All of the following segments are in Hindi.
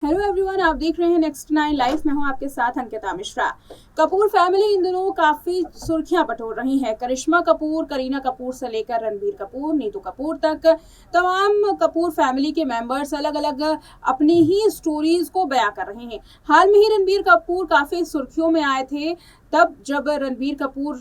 हेलो एवरीवन, आप देख रहे हैं नेक्स्ट 9 लाइव। मैं हूं आपके साथ अंकिता मिश्रा। कपूर फैमिली इन दिनों काफी सुर्खियां बटोर रही है। करिश्मा कपूर, करीना कपूर से लेकर रणबीर कपूर, नीतू कपूर तक तमाम कपूर फैमिली के मेंबर्स अलग अलग अपनी ही स्टोरीज को बयां कर रहे हैं। हाल में ही रणबीर कपूर काफी सुर्खियों में आए थे तब जब रणबीर कपूर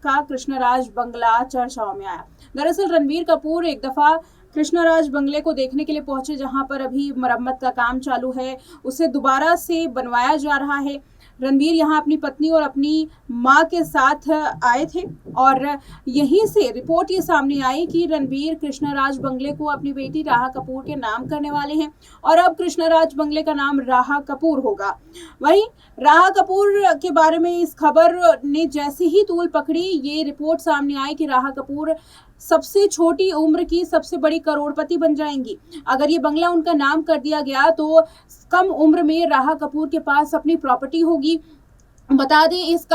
का कृष्णराज बंगला चर्चाओं में आया। दरअसल रणबीर कपूर एक दफा कृष्णराज बंगले को देखने के लिए पहुंचे, जहां पर अभी मरम्मत का काम चालू है, उसे दोबारा से बनवाया जा रहा है। रणबीर यहां अपनी पत्नी और अपनी मां के साथ आए थे और यहीं से रिपोर्ट ये सामने आई कि रणबीर कृष्णराज बंगले को अपनी बेटी राहा कपूर के नाम करने वाले हैं और अब कृष्णराज बंगले का नाम राहा कपूर होगा। वहीं राहा कपूर के बारे में इस खबर ने जैसे ही तूल पकड़ी, ये रिपोर्ट सामने आई कि राहा कपूर सबसे छोटी उम्र की सबसे बड़ी करोड़पति बन जाएंगी। अगर ये बंगला उनका नाम कर दिया गया तो कम उम्र में राहा कपूर के पास अपनी प्रॉपर्टी होगी। बता दें, इस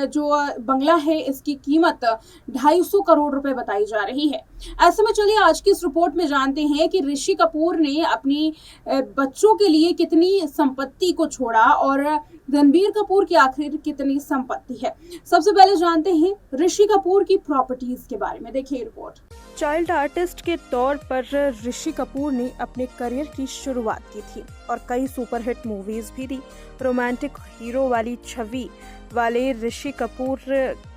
जो बंगला है इसकी कीमत 250 करोड़ रुपए बताई जा रही है। ऐसे में चलिए आज की इस रिपोर्ट में जानते हैं कि ऋषि कपूर ने अपनी बच्चों के लिए कितनी संपत्ति को छोड़ा और रणबीर कपूर की आखिर कितनी संपत्ति है। सबसे पहले जानते हैं ऋषि कपूर की प्रॉपर्टीज के बारे में। देखिए रिपोर्ट। चाइल्ड आर्टिस्ट के तौर पर ऋषि कपूर ने अपने करियर की शुरुआत की थी और कई सुपरहिट मूवीज भी दी। रोमांटिक हीरो वाली छवि वाले ऋषि कपूर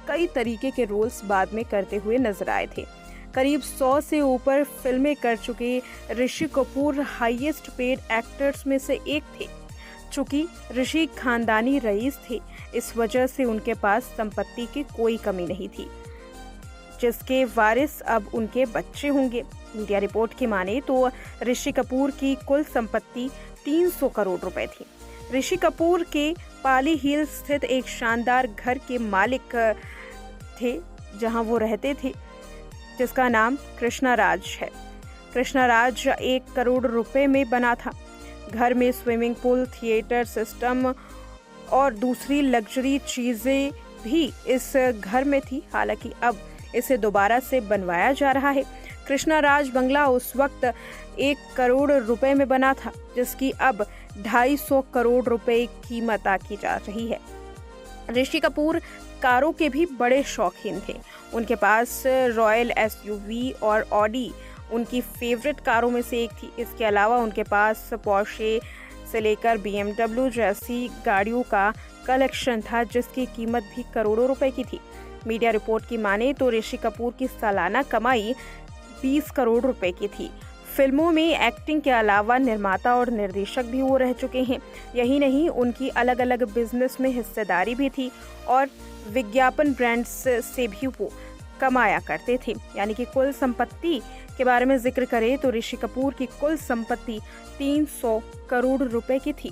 कई तरीके के रोल्स बाद में करते हुए नजर आए थे। करीब 100 से ऊपर फिल्में कर चुके Rishi Kapoor highest paid actors में से एक थे। चूंकि ऋषि खानदानी रईस थे, इस वजह से उनके पास संपत्ति की कोई कमी नहीं थी, जिसके वारिस अब उनके बच्चे होंगे। मीडिया रिपोर्ट की माने तो ऋषि कपूर की कुल संपत्ति 300 करोड़ रुपए थी। ऋषि कपूर के पाली हिल स्थित एक शानदार घर के मालिक थे जहां वो रहते थे, जिसका नाम कृष्णराज है। कृष्णराज 1 करोड़ रुपए में बना था। घर में स्विमिंग पूल, थिएटर सिस्टम और दूसरी लग्जरी चीजें भी इस घर में थी। हालांकि अब इसे दोबारा से बनवाया जा रहा है। कृष्णराज बंगला उस वक्त 1 करोड़ रुपए में बना था, जिसकी अब 250 करोड़ रुपए कीमत आकी जा रही है। ऋषि कपूर कारों के भी बड़े शौकीन थे। उनके पास रॉयल एसयूवी और ऑडी उनकी फेवरेट कारों में से एक थी। इसके अलावा उनके पास पोर्शे से लेकर BMW जैसी गाड़ियों का कलेक्शन था, जिसकी कीमत भी करोड़ों रुपए की थी। मीडिया रिपोर्ट की माने तो ऋषि कपूर की सालाना कमाई 20 करोड़ रुपए की थी। फिल्मों में एक्टिंग के अलावा निर्माता और निर्देशक भी वो रह चुके हैं। यही नहीं, उनकी अलग अलग बिजनेस में हिस्सेदारी भी थी और विज्ञापन ब्रांड्स से भी वो कमाया करते थे। यानी कि कुल संपत्ति के बारे में जिक्र करें तो ऋषि कपूर की कुल संपत्ति 300 करोड़ रुपए की थी।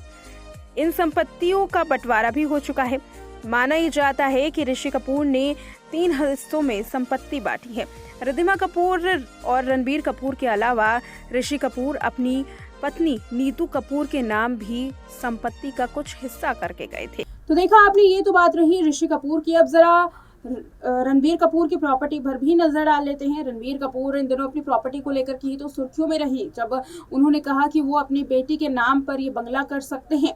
इन संपत्तियों का बंटवारा भी हो चुका है। माना ही जाता है कि ऋषि कपूर ने 3 हिस्सों में संपत्ति बांटी है। रिद्धिमा कपूर और रणबीर कपूर के अलावा ऋषि कपूर अपनी पत्नी नीतू कपूर के नाम भी संपत्ति का कुछ हिस्सा करके गए थे। तो देखा आपने, ये तो बात रही ऋषि कपूर की। अब जरा रणबीर कपूर की प्रॉपर्टी पर भी नजर डाल लेते हैं। रणबीर कपूर इन दिनों अपनी प्रॉपर्टी को लेकर की तो सुर्खियों में रही जब उन्होंने कहा कि वो अपनी बेटी के नाम पर ये बंगला कर सकते हैं।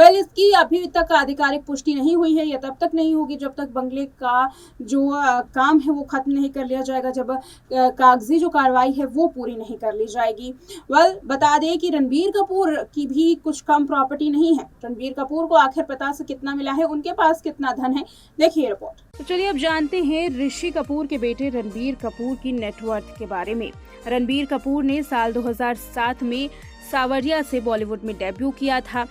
इसकी अभी तक आधिकारिक पुष्टि नहीं हुई है। यह तब तक नहीं होगी जब तक बंगले का जो काम है वो खत्म नहीं कर लिया जाएगा, जब कागजी जो कार्रवाई है वो पूरी नहीं कर ली जाएगी। बता दें कि रणबीर कपूर की भी कुछ कम प्रॉपर्टी नहीं है। रणबीर कपूर को आखिर पता से कितना मिला है, उनके पास कितना धन है, देखिए रिपोर्ट। तो चलिए अब जानते हैं ऋषि कपूर के बेटे रणबीर कपूर की नेटवर्थ के बारे में। रणबीर कपूर ने साल 2007 में सावरिया से बॉलीवुड में डेब्यू किया था।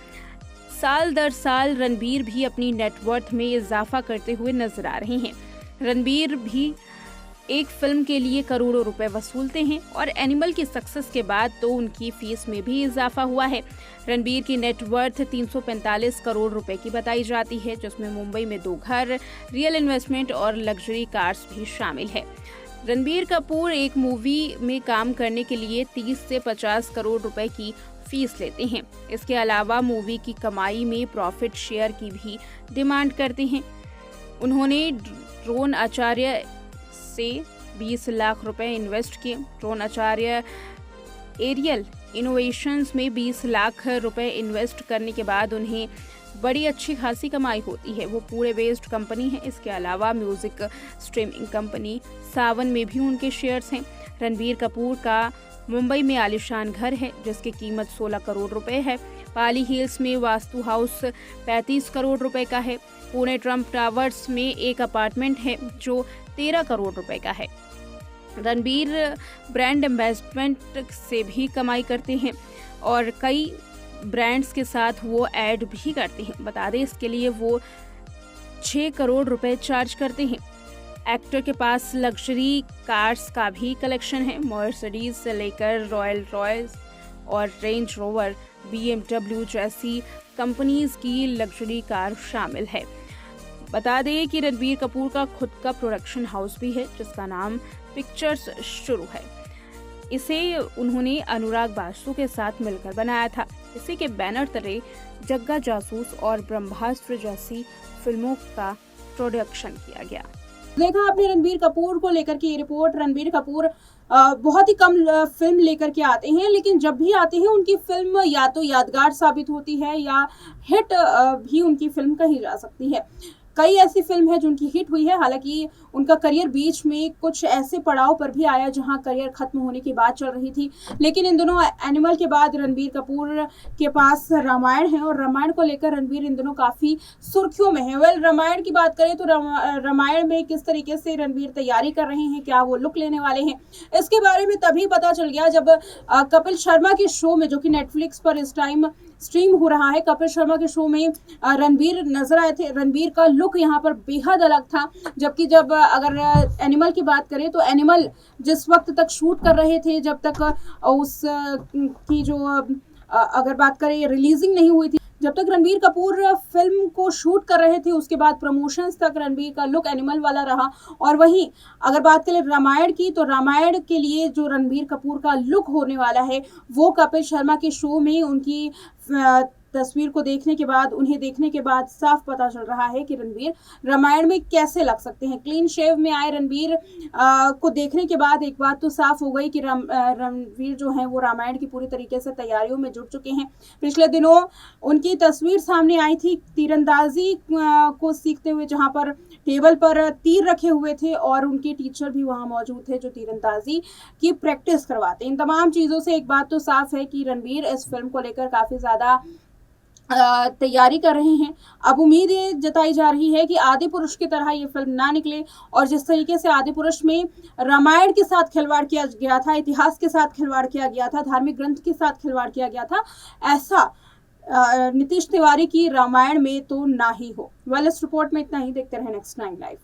साल दर साल रणबीर भी अपनी नेटवर्थ में इजाफा करते हुए नजर आ रहे हैं। रणबीर भी एक फिल्म के लिए करोड़ों रुपए वसूलते हैं और एनिमल की सक्सेस के बाद तो उनकी फीस में भी इजाफा हुआ है। रणबीर की नेटवर्थ 345 करोड़ रुपए की बताई जाती है, जिसमें मुंबई में 2 घर, रियल इन्वेस्टमेंट और लग्जरी कार्स भी शामिल है। रणबीर कपूर एक मूवी में काम करने के लिए 30 से 50 करोड़ रुपए की फीस लेते हैं। इसके अलावा मूवी की कमाई में प्रॉफिट शेयर की भी डिमांड करते हैं। उन्होंने ड्रोन आचार्य से 20 लाख रुपए इन्वेस्ट किए। ड्रोन आचार्य एरियल इनोवेशंस में 20 लाख रुपए इन्वेस्ट करने के बाद उन्हें बड़ी अच्छी खासी कमाई होती है। वो पूरे बेस्ड कंपनी है। इसके अलावा म्यूजिक स्ट्रीमिंग कंपनी सावन में भी उनके शेयर्स हैं। रणबीर कपूर का मुंबई में आलिशान घर है जिसकी कीमत 16 करोड़ रुपए है। पाली हिल्स में वास्तु हाउस 35 करोड़ रुपए का है। पुणे ट्रम्प टावर्स में एक अपार्टमेंट है जो 13 करोड़ रुपए का है। रणबीर ब्रांड एम्बेसडमेंट से भी कमाई करते हैं और कई ब्रांड्स के साथ वो ऐड भी करते हैं। बता दें इसके लिए वो 6 करोड़ रुपए चार्ज करते हैं। एक्टर के पास लग्जरी कार्स का भी कलेक्शन है। मर्सिडीज से लेकर रॉयल रॉयल्स और रेंज रोवर, BMW जैसी कंपनीज की लग्जरी कार शामिल है। बता दें कि रणबीर कपूर का खुद का प्रोडक्शन हाउस भी है जिसका नाम पिक्चर्स शुरू है। इसे उन्होंने अनुराग बासु के साथ मिलकर बनाया था। इसी के बैनर तले जग्गा जासूस और ब्रह्मास्त्र जैसी फिल्मों का प्रोडक्शन किया गया। देखा आपने रणबीर कपूर को लेकर की ये रिपोर्ट। रणबीर कपूर बहुत ही कम फिल्म लेकर के आते हैं, लेकिन जब भी आते हैं उनकी फिल्म या तो यादगार साबित होती है या हिट भी उनकी फिल्म कही जा सकती है। कई ऐसी फिल्म है जिनकी हिट हुई है। हालांकि उनका करियर बीच में कुछ ऐसे पड़ाव पर भी आया जहां करियर खत्म होने की बात चल रही थी, लेकिन इन दिनों एनिमल के बाद रणबीर कपूर के पास रामायण है और रामायण को लेकर रणबीर इन दिनों काफी सुर्खियों में है। रामायण की बात करें तो रामायण में किस तरीके से रणबीर तैयारी कर रहे हैं, क्या वो लुक लेने वाले हैं, इसके बारे में तभी पता चल गया जब कपिल शर्मा के शो में, जो कि नेटफ्लिक्स पर इस टाइम स्ट्रीम हो रहा है, कपिल शर्मा के शो में रणबीर नजर आए थे। रणबीर का लुक यहाँ पर बेहद अलग था। जबकि जब अगर एनिमल की बात करें तो एनिमल जिस वक्त तक शूट कर रहे थे, जब तक उस की जो अगर बात करें रिलीजिंग नहीं हुई थी, जब तक रणबीर कपूर फिल्म को शूट कर रहे थे, उसके बाद प्रमोशंस तक रणबीर का लुक एनिमल वाला रहा। और वहीं अगर बात करें रामायण की, तो रामायण के लिए जो रणबीर कपूर का लुक होने वाला है वो कपिल शर्मा के शो में उनकी तस्वीर को देखने के बाद, उन्हें देखने के बाद साफ पता चल रहा है कि रणबीर रामायण में कैसे लग सकते हैं। क्लीन शेव में आए रणबीर को देखने के बाद एक बात तो साफ हो गई कि रणबीर जो हैं वो रामायण की पूरी तरीके से तैयारियों में जुट चुके हैं। पिछले दिनों उनकी तस्वीर सामने आई थी तीरंदाजी को सीखते हुए, जहां पर टेबल पर तीर रखे हुए थे और उनके टीचर भी वहां मौजूद थे जो तीरंदाजी की प्रैक्टिस करवाते। इन तमाम चीज़ों से एक बात तो साफ है कि रणबीर इस फिल्म को लेकर काफ़ी ज़्यादा तैयारी कर रहे हैं। अब उम्मीद ये जताई जा रही है कि आदि पुरुष की तरह ये फिल्म ना निकले, और जिस तरीके से आदि पुरुष में रामायण के साथ खिलवाड़ किया गया था, इतिहास के साथ खिलवाड़ किया गया था, धार्मिक ग्रंथ के साथ खिलवाड़ किया गया था, ऐसा नीतीश तिवारी की रामायण में तो ना ही हो। वेल, इस रिपोर्ट में इतना ही। देखते रहें नेक्स्ट 9 लाइव।